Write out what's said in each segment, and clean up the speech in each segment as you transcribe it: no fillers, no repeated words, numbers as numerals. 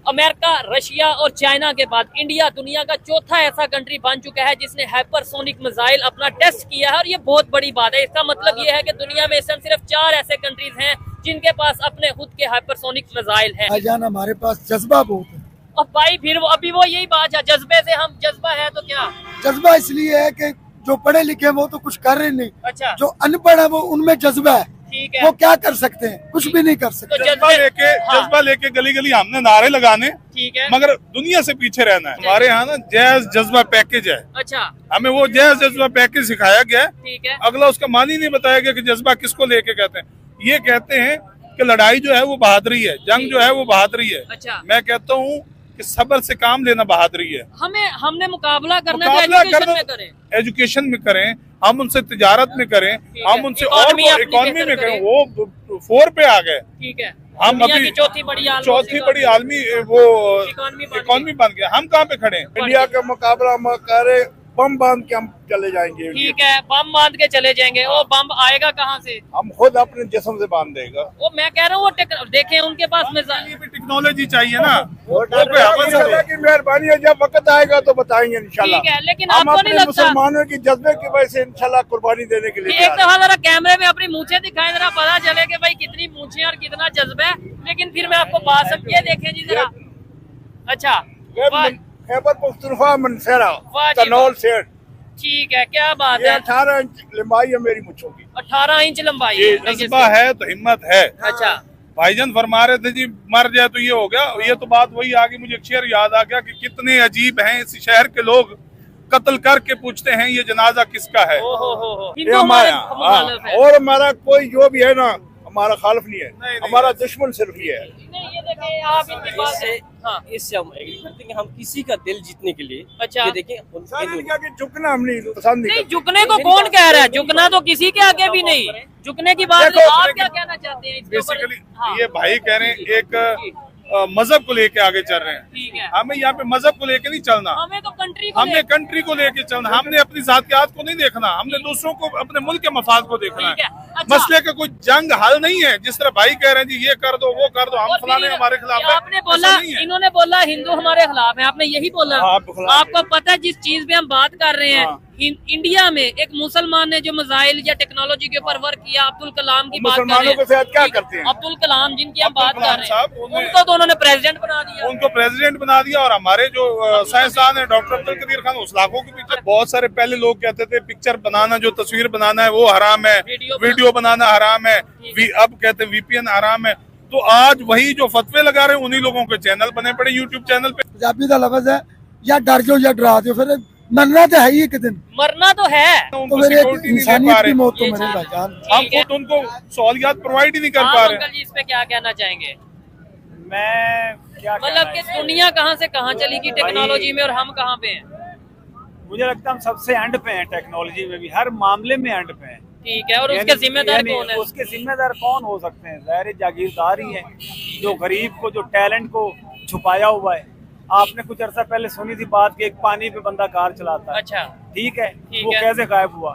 America, Russia और China के बाद इंडिया दुनिया का चौथा ऐसा कंट्री बन चुका है जिसने हाइपरसोनिक मिसाइल अपना टेस्ट किया है, और ये बहुत बड़ी बात है। इसका मतलब ये है कि दुनिया में सिर्फ 4 ऐसे कंट्रीज हैं जिनके पास अपने खुद के हाइपरसोनिक मिसाइल हैं। भाईजान हमारे पास जज्बा बहुत है। और भाई फिर अभी वो यही बात है, जज्बे से हम जज्बा है तो क्या? जज्बा इसलिए है कि जो पढ़े लिखे हैं वो तो कुछ कर रहे नहीं, अच्छा, जो अनपढ़ है वो उनमें जज्बा है, ठीक है। वो क्या कर सकते हैं? कुछ भी नहीं कर सकते। तो जज्बा लेके गली गली हमने नारे लगाने, ठीक है, मगर दुनिया से पीछे रहना है। हमारे यहाँ ना जैज जज्बा पैकेज है, अच्छा, हमें वो जैज जज्बा पैकेज सिखाया गया है। ठीक है। अगला उसका मान ही नहीं बताया गया कि जज्बा किसको लेके कहते हैं। ये कहते हैं कि लड़ाई जो है वो बहादुरी है, जंग जो है वो बहादुरी है। अच्छा, मैं कहता हूँ कि सब्र से काम लेना बहादुरी है। हमने मुकाबला करना है, मुकाबला तो एजुकेशन करना- में करें, एजुकेशन में करें, हम उनसे तिजारत में करें, हम उनसे और इकोनॉमी में करें। वो 4 पे आ गए, ठीक है। हम दुनिया अभी की चौथी बड़ी आलमी वो इकोनॉमी बन गया। हम कहाँ पे खड़े हैं? इंडिया का मुकाबला हम करे, बम बांध के हम चले जाएंगे। ठीक है, बम बांध के चले जाएंगे। वो बम आएगा कहाँ से? हम खुद अपने जिस्म से बांध देगा। वो मैं कह रहा हूँ वो देखें उनके पास मिसाइल, टेक्नोलॉजी चाहिए ना, इंशाल्लाह की मेहरबानी है, जब वक्त आएगा तो बताएंगे इंशाल्लाह। ठीक है। लेकिन हम आपको नहीं अपने लगता मुसलमानों की जज्बे की वजह से इंशाल्लाह कुर्बानी देने के लिए एक दफा जरा कैमरे में अपनी मूछें दिखाएं, जरा पता चले कि भाई कितनी मूछें और कितना जज्बा है। लेकिन फिर मैं आपको बात सब ये देखें जी जरा। अच्छा, खैबर पख्तूनख्वा मनसेरा वाह जी, कनौल सेठ, ठीक है, क्या बात ये है। 18 इंच लंबाई है मेरी मुच्छों की। 18 इंच लंबाई ये है। जज्बा है तो हिम्मत है। अच्छा, भाईजान फरमा रहे थे जी मर जाए तो ये हो गया। ये तो बात वही आ गई, मुझे एक शेर याद आ गया कि कितने अजीब हैं इस शहर के लोग, कत्ल करके पूछते हैं ये जनाजा किसका है। हो ये हमारा मुखालिफ है। और हमारा कोई जो भी है ना, हमारा खालिफ नहीं है, नहीं। हमारा दुश्मन सिर्फ ये है। नहीं, ये देखें आप इनकी बात से, हाँ, इससे हम एग्री करते हैं कि हम किसी का दिल जीतने के लिए अच्छा, ये देखें सारे इंडिया के झुकना हम नहीं पसंद नहीं नहीं करते। झुकने को कौन कह रहा है? झुकना तो किसी के आगे भी नहीं। झुकने की बात देखो, आप लेकिन क्या कहना चाहते हैं इसके ऊपर? बेसिकली हाँ, ये भाई कह रहे हैं एक मजहब को लेके आगे चल रहे हैं। ठीक है। हमें यहाँ पे मजहब को लेके नहीं चलना, हमें तो कंट्री को हमने कंट्री को लेके चलना। हमने अपनी जातियात को नहीं देखना, हमने दूसरों को, अपने मुल्क के मफाद को देखना ठीक है। है। अच्छा। मसले का कोई जंग हल नहीं है। जिस तरह भाई कह रहे हैं जी ये कर दो वो कर दो, हम और फलाने फिर हमारे खिलाफ है, आपने बोला, ऐसा नहीं है। इन्होंने बोला हिंदू हमारे खिलाफ है, आपने यही बोला। हाँ, आपके खिलाफ आपको पता है जिस चीज पे हम बात कर रहे हैं, हाँ। इंडिया में एक मुसलमान ने जो मिसाइल या टेक्नोलॉजी के ऊपर वर्क किया, अब्दुल कलाम की बात कर रहे मुसलमानों के साथ क्या करते हैं। हैं? अब्दुल कलाम जिनकी हम अब्दुल बात कर कलाम रहे साहब, हैं, उन्हें- उनको तो उन्होंने प्रेसिडेंट बना दिया। उनको प्रेसिडेंट बना दिया। और हमारे जो साइंसदान है डॉक्टर अब्दुल कदीर खान, उस लाखों के पीछे बहुत सारे पहले लोग कहते थे पिक्चर बनाना, जो तस्वीर बनाना है वो हराम है, वीडियो बनाना हराम है, अब कहते हैं VPN हराम है। तो आज वही जो फतवे लगा रहे हैं उन्हीं लोगों के चैनल बने पड़े यूट्यूब चैनल पे। पंजाबी का लफ्ज है या डर जाओ या डरा दो, फिर मरना तो है ही एक दिन। मरना तो है। तो उनको फिर एक सिक्योरिटी नहीं दे पा इंसानियत की रहे, मौत तो ये मेरे चीज़- भाईजान। हम ठीक है। खुद उनको सहूलियात प्रोवाइड ही नहीं कर आप पा रहे। अंकल जी इस पे क्या कहना चाहेंगे? मैं क्या मतलब कि दुनिया कहाँ से कहाँ चली गई टेक्नोलॉजी में और हम कहाँ पे हैं? मुझे लगता है हम सबसे एंड पे हैं टेक्नोलॉजी में भी, हर मामले में एंड पे हैं। ठीक है, और उसके जिम्मेदार कौन है? उसके जिम्मेदार कौन हो सकते हैं? ज़ाहिर जागीरदार ही है, जो गरीब को, जो टैलेंट को छुपाया हुआ है। आपने कुछ अरसा पहले सुनी थी बात कि एक पानी पे बंदा कार चलाता है, अच्छा, ठीक है, ठीक वो है। कैसे गायब हुआ?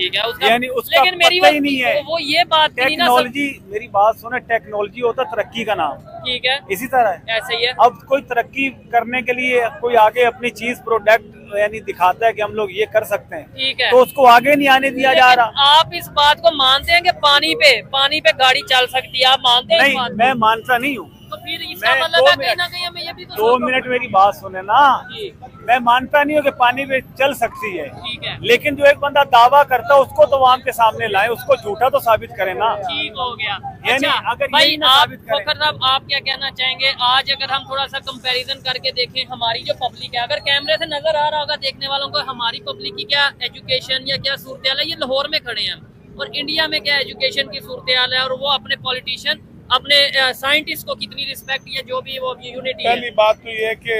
ठीक है, उसका यानी उसका लेकिन मेरी पता ही नहीं है। वो ये बात थी ना सब। टेक्नोलॉजी, मेरी बात सुने, टेक्नोलॉजी होता तरक्की का नाम, ठीक है, इसी तरह है। ऐसे ही है। अब कोई तरक्की करने के लिए कोई आगे अपनी चीज प्रोडक्ट यानी दिखाता है कि हम लोग ये कर सकते हैं, ठीक है, तो उसको आगे नहीं आने दिया जा लेकिन रहा। आप इस बात को मानते हैं कि पानी पे गाड़ी चल सकती है? आप मानते हैं इस नहीं, बात को? मैं मानता नहीं हूँ। तो फिर इसका मैं मतलब है 2 कहीं ना कहीं हमें ये भी तो 2 मिनट मेरी बात सुने ना। जी, मैं मानता नहीं हूँ कि पानी पे चल सकती है, ठीक है, लेकिन जो एक बंदा दावा करता है उसको तो आवाम के सामने लाए, उसको झूठा तो साबित करे ना। ठीक हो गया। यानी अच्छा अगर भाई, यही ना आप साबित करें- फखर साहब आप क्या कहना चाहेंगे? आज अगर हम थोड़ा सा कंपैरिजन करके देखें, हमारी जो पब्लिक है, अगर कैमरे से नजर आ रहा होगा देखने वालों को, हमारी पब्लिक की क्या एजुकेशन या क्या सूरत हाल है। ये लाहौर में खड़े हैं हम, और इंडिया में क्या एजुकेशन की सूरत हाल है, और वो अपने पॉलिटिशियन, अपने साइंटिस्ट को कितनी रिस्पेक्ट है, जो भी वो यूनिटी है। पहली बात तो ये है कि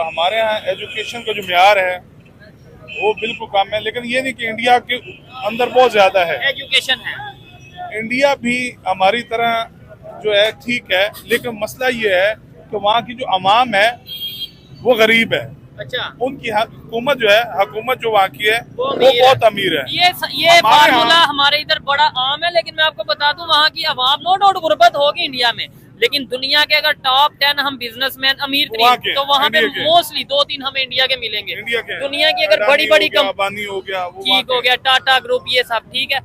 हमारे यहाँ एजुकेशन का जो म्यार है वो बिल्कुल कम है, लेकिन ये नहीं कि इंडिया के अंदर बहुत ज्यादा है। एजुकेशन है, इंडिया भी हमारी तरह जो है ठीक है, लेकिन मसला ये है कि वहाँ की जो अवाम है वो गरीब है। अच्छा, उनकी हुकूमत जो है, हुकूमत जो वहाँ की है वो वो अमीर है। बहुत अमीर है। ये हमारे फार्मूला यहाँ- हमारे इधर बड़ा आम है, लेकिन मैं आपको बता दूं वहाँ की आवाम नो डाउट गुर्बत होगी इंडिया में, लेकिन दुनिया के अगर टॉप 10 हम बिजनेसमैन अमीर वहाँ तरीन के, तो वहाँ पे इंडिया के। मोस्टली 2-3 हमें इंडिया के मिलेंगे। इंडिया के दुनिया की अगर अडानी बड़ी बड़ी हो गया, कंपनी अबानी हो गया, वो ठीक हो गया, टाटा ग्रुप ये सब ठीक है।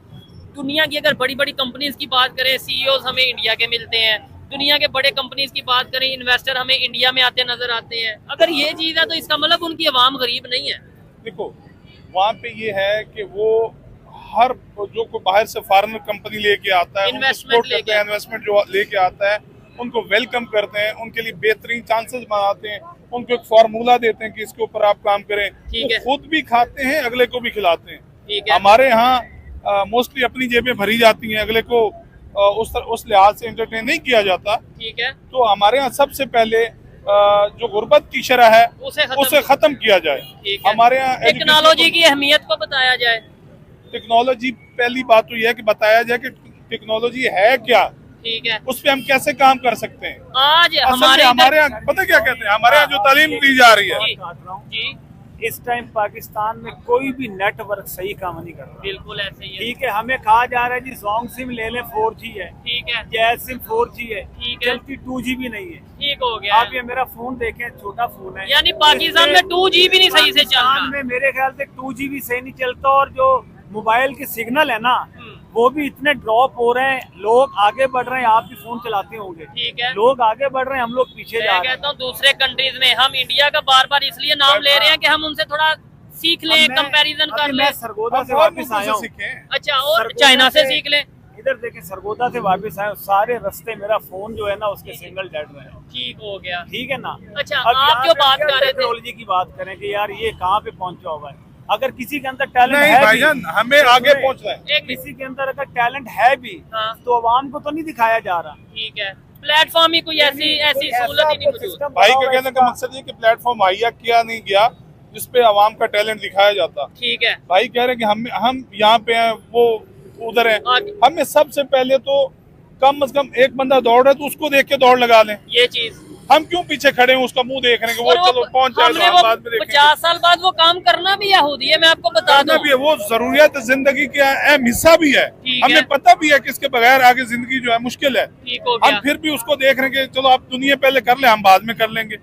दुनिया की अगर बड़ी बड़ी कंपनीज की बात करें, सीईओज हमें इंडिया के मिलते हैं। दुनिया के बड़े कंपनीज की बात करें, इन्वेस्टर हमें इंडिया में आते नजर आते हैं। अगर ये चीज है तो इसका मतलब उनकी आवाम गरीब नहीं है। देखो वहाँ पे ये है कि वो हर जो कोई बाहर से फॉरेनर कंपनी लेके आता है, इन्वेस्टमेंट लेके इन्वेस्टमेंट जो लेके आता है उनको वेलकम करते हैं, उनके लिए बेहतरीन चांसेस बनाते हैं, उनको एक फार्मूला देते हैं कि इसके ऊपर आप काम करें। ठीक है। वो खुद भी खाते हैं, अगले को भी खिलाते हैं। ठीक है। हमारे यहाँ मोस्टली अपनी जेबें भरी जाती हैं, अगले को उस लिहाज से एंटरटेन नहीं किया जाता। ठीक है। तो हमारे यहाँ सबसे पहले जो गुर्बत की शरह है उसे खत्म किया जाए। ठीक है। हमारे यहाँ टेक्नोलॉजी की अहमियत को बताया जाए। टेक्नोलॉजी, पहली बात तो यह है कि बताया जाए कि टेक्नोलॉजी है क्या, ठीक है। उस पे हम कैसे काम कर सकते हैं। आज हमारे यहाँ पता क्या कहते हैं, हमारे यहाँ जो तालीम दी जा रही है, जी इस टाइम पाकिस्तान में कोई भी नेटवर्क सही काम नहीं कर रहा। बिल्कुल ऐसे ही है। ठीक है, हमें कहा जा रहा है जी जोंग सिम ले लें 4G है, ठीक है। जैज सिम 4G है, ठीक है। चलती 2G भी नहीं है। ठीक हो गया। आप ये मेरा फोन देखें, छोटा फोन है, यानी पाकिस्तान में 2G भी नहीं सही से चल रहा। पाकिस्तान में मेरे ख्याल से 2G भी सही नहीं चलता, और जो मोबाइल के सिग्नल है ना वो भी इतने ड्रॉप हो रहे हैं। लोग आगे बढ़ रहे हैं, आप भी फोन चलाते होंगे, ठीक है। लोग आगे बढ़ रहे हैं, हम लोग पीछे जा मैं रहे हैं। कहता हूँ दूसरे कंट्रीज में हम इंडिया का बार बार इसलिए नाम ले रहे हैं कि हम उनसे थोड़ा सीख लें, कंपैरिजन कर अभी लें। मैं सरगोदा से और वापस मुल्कों आया से हूँ। सीखें। अच्छा, और सरगोदा चाइना से से- सीख लें। इधर देखें, सरगोदा से वापस आए, सारे रास्ते मेरा फोन जो है ना उसके सिग्नल डेड रहे हैं। ठीक हो गया। ठीक है ना। अच्छा, अब आप यहाँ जो पे बात क्या कर रहे थे, टेक्नोलॉजी की बात करें कि यार ये कहाँ पे पहुंचा हुआ है। अगर किसी के अंदर टैलेंट नहीं है भी, भाईजान, हमें आगे पहुंचना है। एक किसी के अंदर अगर टैलेंट है भी हाँ। तो अवाम को तो नहीं दिखाया जा रहा। ठीक है, प्लेटफॉर्म ही कोई ऐसी कोई सहूलत ही नहीं ऐसा मौजूद। सिस्टम भाई बनाओ का कहने का इसका। मकसद ये कि प्लेटफॉर्म मुहैया किया नहीं गया जिसपे आवाम का टैलेंट दिखाया जाता। ठीक है। भाई कह रहे हैं कि हम यहाँ पे हैं, वो उधर है। आगे। हमें सबसे पहले तो कम से कम एक बंदा दौड़ रहा है तो उसको देख के दौड़ लगा लें। ये चीज हम क्यों पीछे खड़े हैं उसका मुंह देखने के, वो और चलो पहुंच जाए तो हमने हम वो बाद में देखेंगे। 50 साल बाद वो काम करना भी यहूदी है, मैं आपको बता करना दूं। भी है, वो जरूरियत जिंदगी का अहम हिस्सा भी है। ठीक है। हमें पता भी है कि इसके बगैर आगे जिंदगी जो है मुश्किल है। ठीक हो हम गया। फिर भी उसको देख रहे हैं कि चलो आप दुनिया पहले कर ले, हम बाद में कर लेंगे।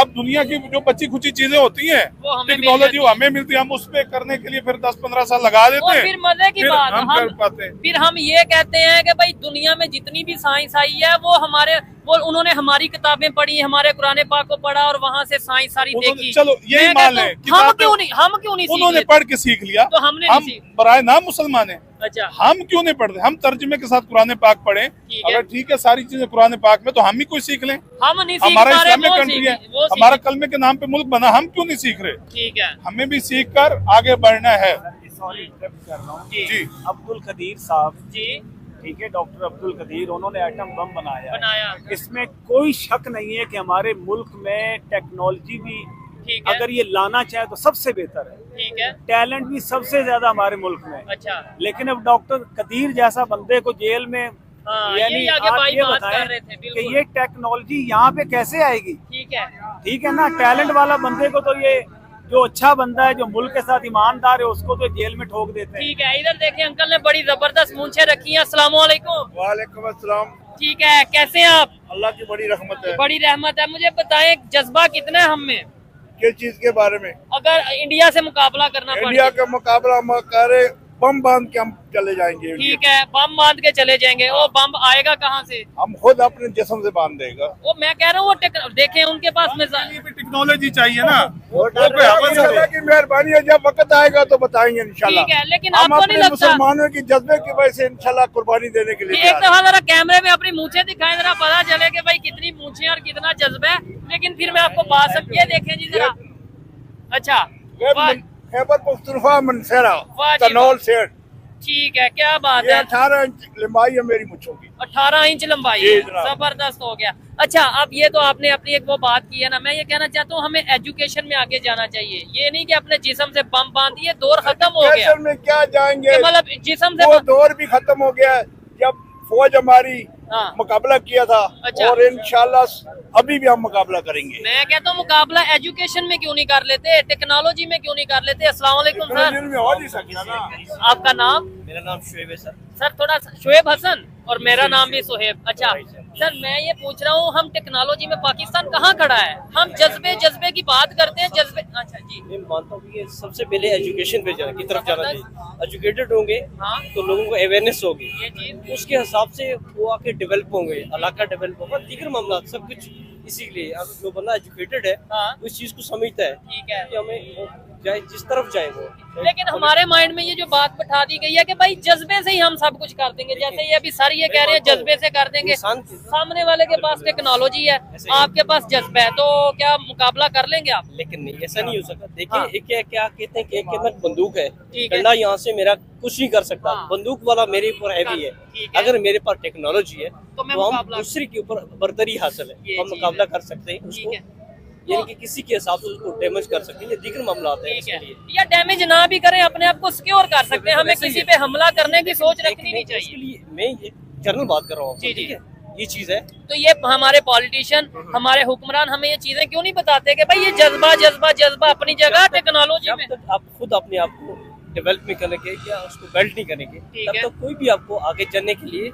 अब दुनिया की जो बच्ची खुची चीजें होती हैं, वो हमें मिल टेक्नोलॉजी जाती वो हमें मिलती है, हम उस पे करने के लिए फिर 10-15 साल लगा देते और हैं, फिर मजे की फिर बात हम कर पाते हैं। फिर हम ये कहते हैं कि भाई दुनिया में जितनी भी साइंस आई है वो उन्होंने हमारी किताबें पढ़ी, हमारे कुरान पाक को पढ़ा और वहां से साइंस सारी उन्होंने- देखी। चलो यही मैं मान कहता लें, हूं, किताबें हम क्यों नहीं सीख उन्होंने लेते? पढ़ के सीख लिया, तो हमने हम नहीं सीख। बराए नाम मुसलमान हैं, अच्छा, हम क्यों नहीं पढ़ते? हम तर्जुमे के साथ कुरान पाक पढ़े। ठीक है। अगर ठीक है सारी चीजें कुरान पाक में, तो हम ही कोई सीख लें। हम नहीं सीख हमारा पा रहे, इस्लामिक वो कंट्री है, सीख- वो सीख- हमारा कलमे के नाम पे मुल्क बना, हम क्यों नहीं सीख रहे? ठीक है हमें भी सीख कर आगे बढ़ना है। सॉरी इंटरप्ट कर रहा हूँ जी अब्दुल कदीर साहब, जी, ठीक है, डॉक्टर अब्दुल कदीर, उन्होंने एटम बम बनाया। इसमें कोई शक नहीं है कि हमारे मुल्क में टेक्नोलॉजी भी ठीक है। अगर ये लाना चाहे तो सबसे बेहतर है, ठीक है। टैलेंट भी सबसे ज्यादा हमारे मुल्क में। अच्छा, लेकिन अब डॉक्टर कदीर जैसा बंदे को जेल में, हाँ, यानी यही आगे आप भाई ये बात बताएं कर रहे थे, कि बिल्कुल। ये टेक्नोलॉजी यहाँ पे कैसे आएगी। ठीक है। ठीक है ना, टैलेंट वाला बंदे को तो ये जो अच्छा बंदा है, जो मुल्क के साथ ईमानदार है, उसको तो जेल में ठोक देते हैं। ठीक है, इधर देखिए अंकल ने बड़ी जबरदस्त मूंछें रखी हैं। अस्सलाम वालेकुम। वालेकुम अस्सलाम। ठीक है, कैसे हैं आप? अल्लाह की बड़ी रहमत है। बड़ी रहमत है। मुझे बताएं जज्बा कितना है हम में, किस चीज के बारे में? अगर इंडिया से मुकाबला करना पड़े? इंडिया का मुकाबला हम करे, बम बांध के हम चले जाएंगे। ठीक है, बम बांध के चले जाएंगे। वो बम आएगा कहाँ से? हम खुद अपने जिस्म से बांध देगा। वो मैं कह रहा हूँ वो देखें उनके पास में टेक्नोलॉजी चाहिए ना, वो अल्लाह की मेहरबानी है, जब वक्त आएगा तो बताएंगे इंशाल्लाह। ठीक है, लेकिन हम आपको नहीं अपने लगता मुसलमानों की जज्बे की वजह से इंशाल्लाह कुर्बानी देने के कि लिए एक तैयार दफा जरा कैमरे में अपनी मूछें दिखाएं, जरा पता चले कि भाई कितनी मूछें और कितना जज्बा है। लेकिन फिर मैं आपको बात सब ये देखें जी जरा। अच्छा, वाह, खैबर पख्तूनख्वा मनसेरा वाह जी, तनौल सेठ, ठीक है, क्या बात ये है। 18 इंच लंबाई है मेरी मुच्छों की। 18 इंच लंबाई जी है, जनाब। जबरदस्त हो गया। अच्छा, अब ये तो आपने अपनी एक वो बात की है ना, मैं ये कहना चाहता हूँ हमें एजुकेशन में आगे जाना चाहिए। ये नहीं कि अपने जिस्म से बम बांध दिए, दौर खत्म हो गया। एजुकेशन में क्या जाएंगे, कि मतलब जिस्म से वो दौर भी खत्म हो गया है जब फौज हमारी हाँ। मुकाबला किया था। अच्छा। और इंशाल्लाह अभी भी हम मुकाबला करेंगे। मैं कहता हूँ मुकाबला एजुकेशन में क्यों नहीं कर लेते, टेक्नोलॉजी में क्यों नहीं कर लेते? अस्सलाम वालेकुम सर, में हो नहीं सकता ना। आपका नाम? मेरा नाम शुएब है सर। सर थोड़ा शोएब हसन, और मेरा नाम भी सुहेब। अच्छा सर, मैं ये पूछ रहा हूँ, हम टेक्नोलॉजी में पाकिस्तान कहाँ खड़ा है? हम जज्बे की बात करते हैं, जज्बे। अच्छा जी, मैं मानता हूँ कि सबसे पहले एजुकेशन पे की तरफ जाना चाहिए। एजुकेटेड होंगे हाँ तो लोगों को अवेयरनेस होगी, ये चीज उसके हिसाब से वो आके डेवलप होंगे, इलाका डेवलप होगा, दीगर मामला सब कुछ। इसीलिए अगर जो बंदा एजुकेटेड है हाँ वो इस चीज को समझता है ठीक है। कि हमें जाए जिस तरफ जाए वो। लेकिन हमारे माइंड में ये जो बात बैठा दी गई है कि भाई जज्बे से ही हम सब कुछ कर देंगे, जैसे ये अभी सर ये कह रहे हैं जज्बे से कर देंगे। इंसान सामने वाले के पास टेक्नोलॉजी है, आपके पास जज्बा है, तो क्या मुकाबला कर लेंगे आप? लेकिन नहीं, ऐसा नहीं हो सकता। देखिए हाँ। एक क्या कहते हैं कि एक के अंदर बंदूक है, ठीक है। डंडा यहाँ से मेरा कुछ नहीं कर सकता, हाँ। बंदूक वाला मेरे ऊपर हैवी है। ठीक है। अगर मेरे पास टेक्नोलॉजी है तो मैं तो हम मुकाबला- दूसरे के ऊपर बर्तरी हासिल है, ये हम चीज़ मुकाबला है। कर सकते हैं ठीक उसको, है, यानी कि किसी के हिसाब से उसको डैमेज कर सकते हैं, ये दीगर मामला आता है ठीक है। इसके लिए। या डैमेज ना भी करें, अपने आप को सिक्योर कर सकते हैं, हमें वैसे ही किसी है। पे हमला करने की सोच रखनी नहीं इसके चाहिए। लिए मैं ये जनरल बात कर रहा हूँ, जी, ठीक जी। है, ये चीज है। तो ये हमारे पॉलिटिशियन, हमारे हुक्मरान हमें ये चीजें क्यों नहीं बताते कि भाई ये जज्बा अपनी जगह टेक्नोलॉजी में। जब तक आप खुद अपने आप को डेवलप नहीं करेंगे या उसको बेल्ट नहीं करेंगे, ठीक तब है। तक कोई भी आपको आगे चलने के लिए,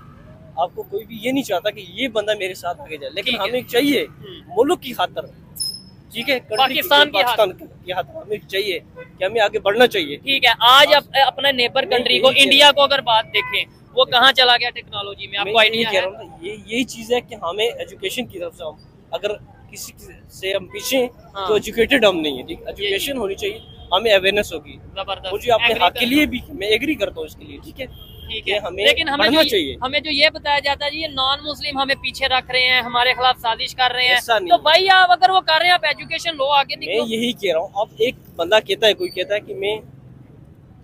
आपको कोई भी ये नहीं चाहता कि ये बंदा मेरे साथ आगे जाए। लेकिन ठीक है। हमें चाहिए मुल्क की खातर, ठीक है, पाकिस्तान की पाकिस्तान की खातर हमें चाहिए कि हमें आगे बढ़ना चाहिए। ठीक है, आज अपने नेबर कंट्री को, इंडिया को अगर बात देखें, वो कहाँ चला गया टेक्नोलॉजी में, मैं आपको यही आइडिया कह है? रहा हूँ ना, यही चीज है कि हमें एजुकेशन की तरफ से, हम अगर किसी से हम पीछे हैं, हाँ। तो एजुकेटेड हम नहीं है, ठीक, एजुकेशन होनी चाहिए, हमें अवेयरनेस होगी। जबरदस्त, मुझे अपने Agree हक के करता लिए भी मैं एग्री करता हूँ इसके लिए, ठीक है। ठीक ये है, हमें लेकिन हमें बढ़ना जो चाहिए। हमें जो ये बताया जाता है जी, ये नॉन मुस्लिम हमें पीछे रख रहे हैं, हमारे खिलाफ साजिश कर रहे हैं, ऐसा नहीं तो है। भाई आप अगर वो कर रहे हैं, आप एजुकेशन लो, आगे मैं निकलो। यही कह रहा हूँ। अब एक बंदा कहता है, कोई कहता है कि मैं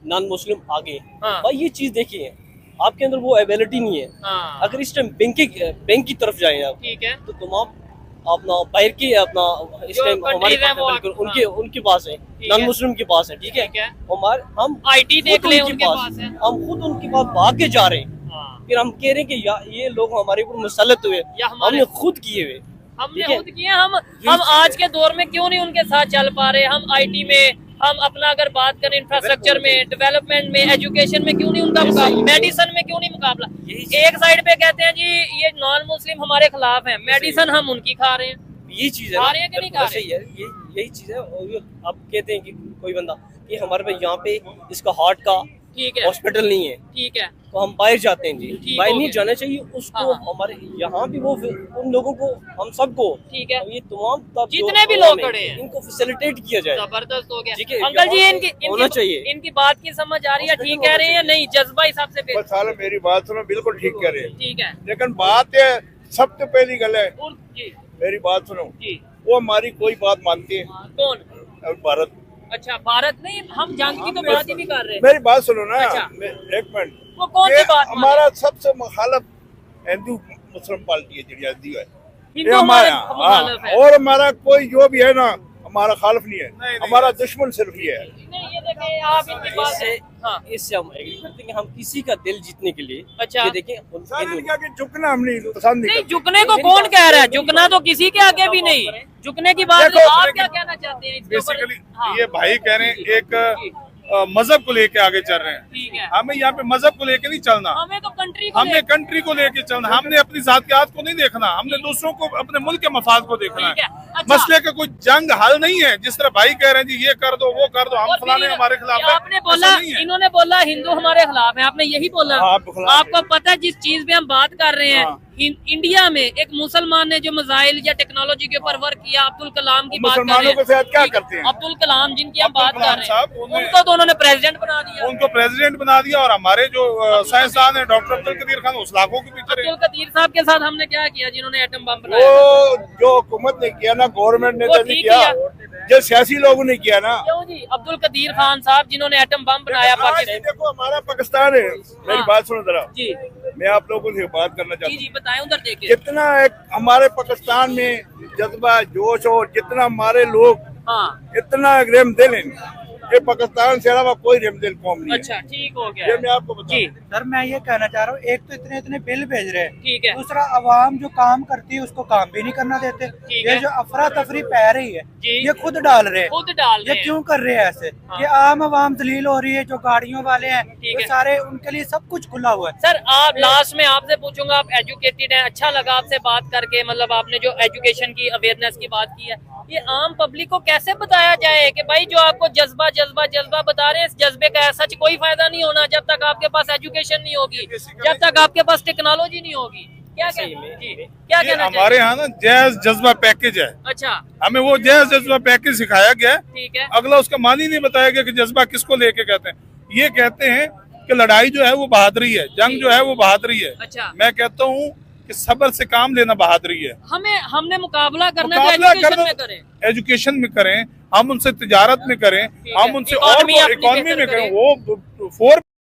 नॉन मुस्लिम आगे, हाँ। भाई ये चीज देखिए, आपके अंदर वो एबिलिटी नहीं है। हाँ अगर इस टाइम बैंक की तरफ जाए आप, ठीक है, तो तुम आप अपना बाहर के अपना इस जो टाइम हमारे countries हैं वो बिल्कुल हाँ। उनके पास है, नॉन है। मुस्लिम के पास है, ठीक है। ठीक है। हमारे हम IT देख खुद ले, उनके उनके पास है। हम खुद उनके पास भाग के जा रहे हैं, हाँ। फिर हम कह रहे हैं कि ये लोग हमारे ऊपर मुसल्लत हुए, या हमारे- हमने खुद किए हुए। हमने ठीक है। खुद किए, हम आज के दौर में क्यों नहीं उनके साथ चल पा रहे? हम IT में, हम अपना अगर बात करें इंफ्रास्ट्रक्चर में, डेवलपमेंट में, एजुकेशन में क्यों नहीं उनका मुकाबला, मेडिसिन में क्यों नहीं मुकाबला? एक साइड पे कहते हैं जी ये नॉन मुस्लिम हमारे खिलाफ है, मेडिसिन हम उनकी खा रहे हैं। ये चीज है खा ना, रहे हैं कि नहीं बिल्कुल खा रहे? सही है, यही चीज है। और ये आप कहते हैं कि कोई बंदा कि हमारे पास यहाँ पे इसका हार्ट का ठीक है, हॉस्पिटल नहीं है, ठीक है, तो हम बाहर जाते हैं जी, ठीक बाहर हो नहीं गया। जाना चाहिए उसको। हाँ। हमारे यहाँ भी वो उन लोगों को, हम सबको, ठीक है, ये तमाम तब जितने भी जो लोग हमें खड़े हैं, इनको फैसिलिटेट किया जाए। जबरदस्त हो गया। ठीक है, अंकल जी यहाँ इनकी होना चाहिए। इनकी बात की समझ आ रही है, ठीक कह रहे हैं या नहीं? जज्बा हिसाब से बस साला मेरी बात सुनो, बिल्कुल ठीक कह रहे हैं, ठीक है। लेकिन बात है सबसे पहली गल है, जी मेरी बात सुनो, जी, वो हमारी कोई बात मानती है? कौन? अब भारत, अच्छा, भारत नहीं, हम जंग की तो बात ही नहीं कर रहे। मेरी बात सुनो ना, अच्छा। एक मिनट, वो कौन सी ये बात? हमारा सबसे मुखालफ हिंदू मुस्लिम पार्टी है, जी है हिंदू ये हमारे हमारा, मुखालिफ है। और हमारा कोई जो भी है ना, हमारा खालिफ नहीं है, नहीं, हमारा दुश्मन सिर्फ ही है। नहीं, ये देखें आप इनकी बात से, हाँ, इससे हम एग्री करते हैं कि हम किसी का दिल जीतने के लिए, अच्छा। ये देखें सारे ने कहा कि झुकना हम नहीं पसंद नहीं नहीं, करते। झुकने को कौन कह रहा है? झुकना तो किसी के आगे भी नहीं। झुकने की बात देखो, आप क्या कहना चाहते हैं इसके ऊपर? बेसिकली हाँ, ये भाई कह रहे हैं एक मजहब को लेके आगे चल रहे हैं। ठीक है, हमें यहाँ पे मजहब को लेके नहीं चलना, हमें तो कंट्री को हमने कंट्री को लेके चलना, हमने अपनी जातियात को नहीं देखना, हमने दूसरों को, अपने मुल्क के मफाद को देखना ठीक है। है, अच्छा। मसले का कोई जंग हल नहीं है, जिस तरह भाई कह रहे हैं जी ये कर दो वो कर दो, हम और फलाने फिर हमारे खिलाफ है, आपने ऐसा बोला, नहीं है। इन्होंने बोला हिंदू हमारे खिलाफ है, आपने यही बोला। हाँ, आप खिलाफ आपको पता है जिस चीज पे हम बात कर रहे हैं, हाँ। इंडिया में एक मुसलमान ने जो मिसाइल या टेक्नोलॉजी के ऊपर वर्क किया, अब्दुल कलाम की बात कर रहे मुसलमानों हैं। के साथ क्या ठीक, करते हैं? अब्दुल कलाम जिनकी हम अब्दुल बात कर कलाम रहे साहब, हैं, उन्हें- उनको तो उन्होंने प्रेसिडेंट बना दिया। उनको प्रेसिडेंट बना दिया, और हमारे जो साइंसदान है डॉक्टर अब्दुल कदीर खान, उस लाखों के पीछे रहे। अब्दुल कदीर साहब के साथ हमने क्या किया जिन्होंने एटम बम बनाया? वो जो हुकूमत ने किया ना, गवर्नमेंट ने वो तो नहीं ठीक किया, जो सियासी लोगों ने किया ना। क्यों जी? अब्दुल कदीर खान साहब जिन्होंने एटम बम बनाया आज पाकिस्तान। देखो हमारा पाकिस्तान है, मेरी हाँ। बात सुनो जरा, जी मैं आप लोगों से बात करना जी चाहता जी, बताएं उधर देखिए। हूँ, जितना एक हमारे पाकिस्तान में जज्बा जोश हो, जितना हमारे लोग हाँ, इतना ग्रेम दिल है, ये पाकिस्तान से अलावा कोई रेमदिल कौम नहीं है। अच्छा ठीक हो गया। ये मैं आपको बता जी सर मैं ये कहना चाह रहा हूँ, एक तो इतने इतने बिल भेज रहे हैं, ठीक है। दूसरा अवाम जो काम करती है उसको काम भी नहीं करना देते। ठीक ये है। जो अफरा तफरी पै रही है जी। ये खुद डाल रहे हैं, खुद डाल ये रहे हैं। क्यों कर रहे हैं ऐसे? हाँ। ये आम अवाम दलील हो रही है, जो गाड़ियों वाले हैं ठीक ये है। सारे, उनके लिए सब कुछ खुला हुआ है। सर आप लास्ट में आपसे पूछूंगा, आप एजुकेटेड हैं, अच्छा लगा आपसे बात करके, मतलब आपने जो एजुकेशन की अवेयरनेस की बात की है, ये आम पब्लिक को कैसे बताया जाए कि भाई जो आपको जज्बा जज्बा जज्बा बता रहे हैं, इस जज्बे का सच कोई फायदा नहीं होना जब तक आपके पास एजुकेशन नहीं होगी, जब तक आपके पास टेक्नोलॉजी नहीं होगी। क्या सही कहना में। जी क्या ये कहना हमारे यहाँ ना जैज जज्बा पैकेज है, अच्छा हमें वो जैज जज्बा पैकेज सिखाया गया है। ठीक है। अगला उसका मान ही नहीं बताया गया कि जज्बा किसको लेके कहते हैं। ये कहते हैं कि लड़ाई जो है वो बहादुरी है, जंग जो है वो बहादुरी है। अच्छा। मैं कहता हूँ कि सब्र से काम लेना बहादुरी है। हमने मुकाबला करना है तो मुकाबला एजुकेशन करना में करें। एजुकेशन में करें, हम उनसे तिजारत में करें, ठीक हम है। उनसे इकॉनमी और अपनी इकोनॉमी बेहतर में करें। करें। वो 4